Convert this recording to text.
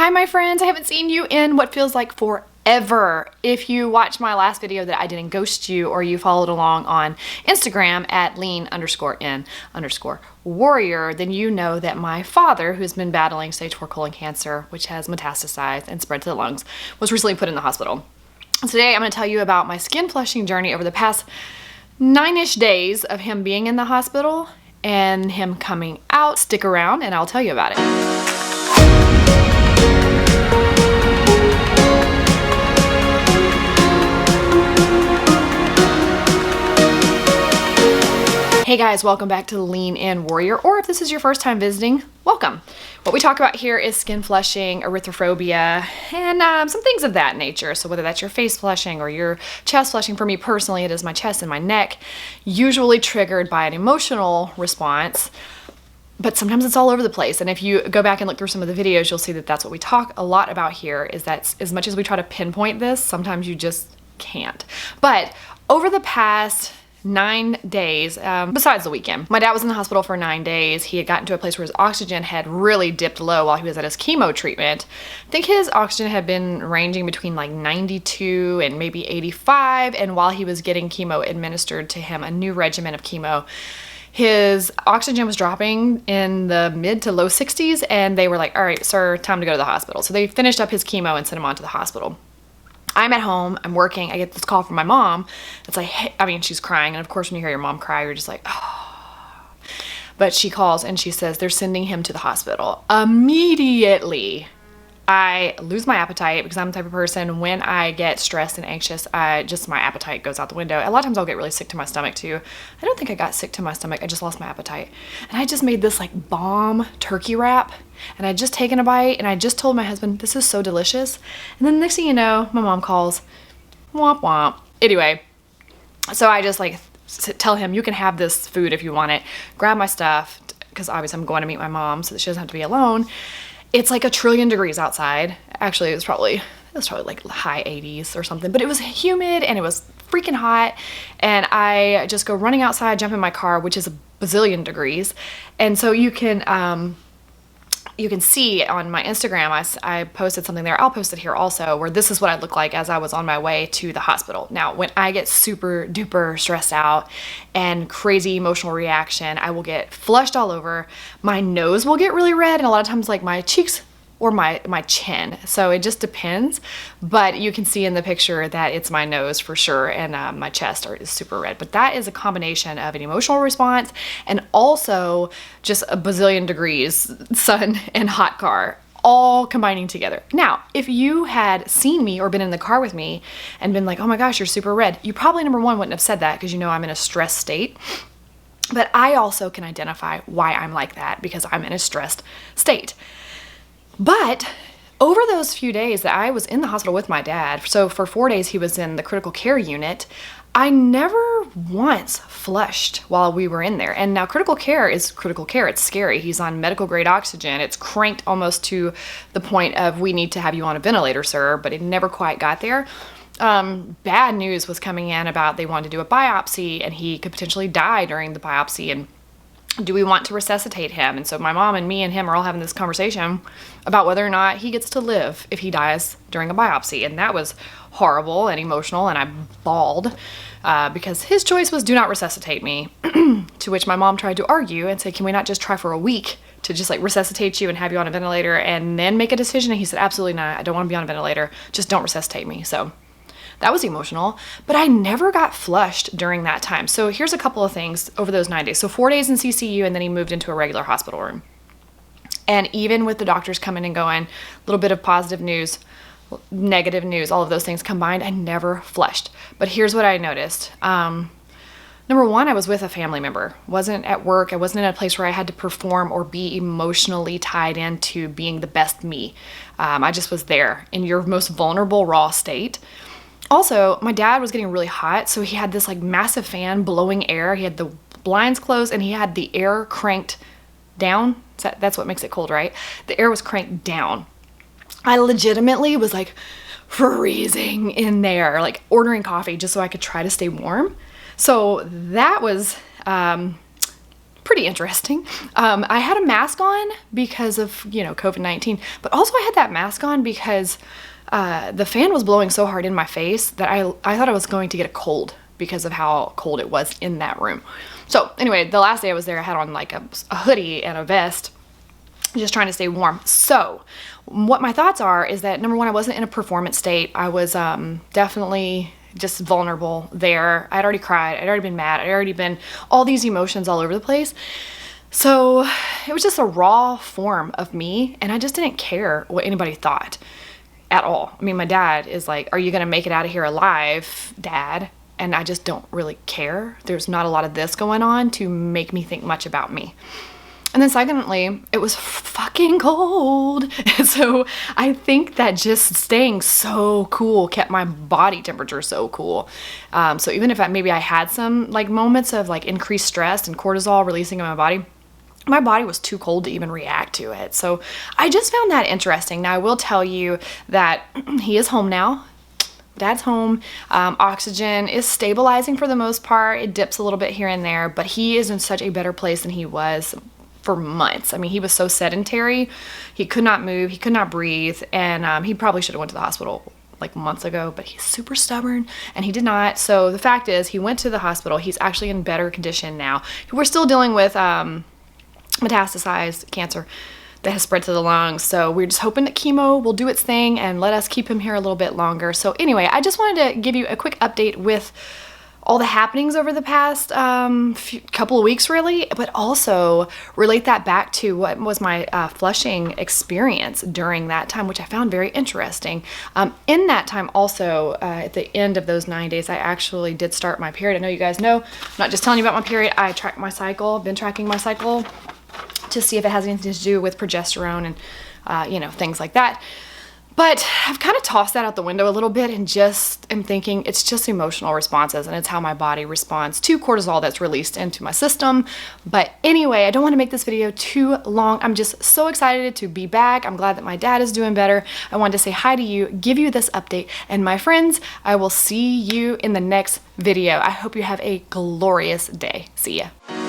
Hi my friends, I haven't seen you in what feels like forever. If you watched my last video that I didn't ghost you, or you followed along on Instagram at lean_in_warrior, then you know that my father, who's been battling stage 4 colon cancer, which has metastasized and spread to the lungs, was recently put in the hospital. Today I'm going to tell you about my skin flushing journey over the past 9-ish days of him being in the hospital and him coming out. Stick around and I'll tell you about it. Hey guys, welcome back to Lean In Warrior, or if this is your first time visiting, welcome. What we talk about here is skin flushing, erythrophobia, and some things of that nature. So whether that's your face flushing or your chest flushing, for me personally, it is my chest and my neck, usually triggered by an emotional response, but sometimes it's all over the place. And if you go back and look through some of the videos, you'll see that that's what we talk a lot about here, is that as much as we try to pinpoint this, sometimes you just can't. But over the past 9 days, besides the weekend, my dad was in the hospital for 9 days. He had gotten to a place where his oxygen had really dipped low while he was at his chemo treatment. I think his oxygen had been ranging between like 92 and maybe 85, and while he was getting chemo administered to him, a new regimen of chemo, his oxygen was dropping in the mid to low 60s, and they were like, all right, sir, time to go to the hospital. So they finished up his chemo and sent him on to the hospital. I'm at home, I'm working, I get this call from my mom. It's like, hey, I mean, she's crying. And of course, when you hear your mom cry, you're just like, oh. But she calls and she says they're sending him to the hospital. Immediately, I lose my appetite, because I'm the type of person, when I get stressed and anxious, my appetite goes out the window. A lot of times I'll get really sick to my stomach too. I don't think I got sick to my stomach, I just lost my appetite. And I just made this like bomb turkey wrap, and I'd just taken a bite, and I just told my husband, this is so delicious. And then the next thing you know, my mom calls, womp womp. Anyway, so I just like tell him, you can have this food if you want it. Grab my stuff, because obviously I'm going to meet my mom so that she doesn't have to be alone. It's like 1,000,000,000 degrees outside. Actually, it was probably like high 80s or something, but it was humid and it was freaking hot. And I just go running outside, jump in my car, which is a bazillion degrees. And so you can see on my Instagram, I posted something there. I'll post it here also, where this is what I look like as I was on my way to the hospital. Now, when I get super duper stressed out and crazy emotional reaction, I will get flushed all over. My nose will get really red, and a lot of times like my cheeks or my chin. So it just depends, but you can see in the picture that it's my nose for sure, and my chest is super red. But that is a combination of an emotional response and also just a bazillion degrees, sun and hot car, all combining together. Now, if you had seen me or been in the car with me and been like, oh my gosh, you're super red, you probably, number one, wouldn't have said that, because you know I'm in a stressed state. But I also can identify why I'm like that, because I'm in a stressed state. But over those few days that I was in the hospital with my dad, so for 4 days he was in the critical care unit, I never once flushed while we were in there. And now critical care is critical care. It's scary. He's on medical grade oxygen. It's cranked almost to the point of, we need to have you on a ventilator, sir, but it never quite got there. Bad news was coming in about they wanted to do a biopsy, and he could potentially die during the biopsy, and do we want to resuscitate him? And so my mom and me and him are all having this conversation about whether or not he gets to live if he dies during a biopsy. And that was horrible and emotional, and I bawled because his choice was do not resuscitate me. To which my mom tried to argue and say, can we not just try for a week to just like resuscitate you and have you on a ventilator and then make a decision? And he said, absolutely not. I don't want to be on a ventilator. Just don't resuscitate me. So that was emotional, but I never got flushed during that time. So here's a couple of things over those 9 days. So 4 days in CCU, and then he moved into a regular hospital room. And even with the doctors coming and going, a little bit of positive news, negative news, all of those things combined, I never flushed. But here's what I noticed. Number one, I was with a family member. Wasn't at work. I wasn't in a place where I had to perform or be emotionally tied into being the best me. I just was there in your most vulnerable, raw state. Also, my dad was getting really hot, so he had this like massive fan blowing air. He had the blinds closed, and he had the air cranked down. That's what makes it cold, right? The air was cranked down. I legitimately was like freezing in there, like ordering coffee just so I could try to stay warm. So that was pretty interesting. I had a mask on because of, you know, COVID-19, but also I had that mask on because the fan was blowing so hard in my face that I thought I was going to get a cold because of how cold it was in that room. So anyway, the last day I was there, I had on like a hoodie and a vest, just trying to stay warm. So what my thoughts are is that, number one, I wasn't in a performance state. I was definitely just vulnerable there. I'd already cried. I'd already been mad. I'd already been all these emotions all over the place. So it was just a raw form of me, and I just didn't care what anybody thought at all. I mean, my dad is like, "Are you going to make it out of here alive, Dad?" And I just don't really care. There's not a lot of this going on to make me think much about me. And then secondly, it was fucking cold. And so I think that just staying so cool kept my body temperature so cool. So even if maybe I had some like moments of like increased stress and cortisol releasing in my body was too cold to even react to it. So I just found that interesting. Now I will tell you that he is home now. Dad's home. Oxygen is stabilizing for the most part. It dips a little bit here and there, but he is in such a better place than he was for months. I mean, he was so sedentary. He could not move. He could not breathe. And he probably should have went to the hospital like months ago, but he's super stubborn and he did not. So the fact is he went to the hospital. He's actually in better condition now. We're still dealing with metastasized cancer that has spread to the lungs. So we're just hoping that chemo will do its thing and let us keep him here a little bit longer. So anyway, I just wanted to give you a quick update with all the happenings over the past couple of weeks really, but also relate that back to what was my flushing experience during that time, which I found very interesting. In that time also, at the end of those 9 days, I actually did start my period. I know you guys know, I'm not just telling you about my period, I track my cycle, been tracking my cycle to see if it has anything to do with progesterone and, you know, things like that. But I've kind of tossed that out the window a little bit and just am thinking it's just emotional responses and it's how my body responds to cortisol that's released into my system. But anyway, I don't want to make this video too long. I'm just so excited to be back. I'm glad that my dad is doing better. I wanted to say hi to you, give you this update, and my friends, I will see you in the next video. I hope you have a glorious day. See ya.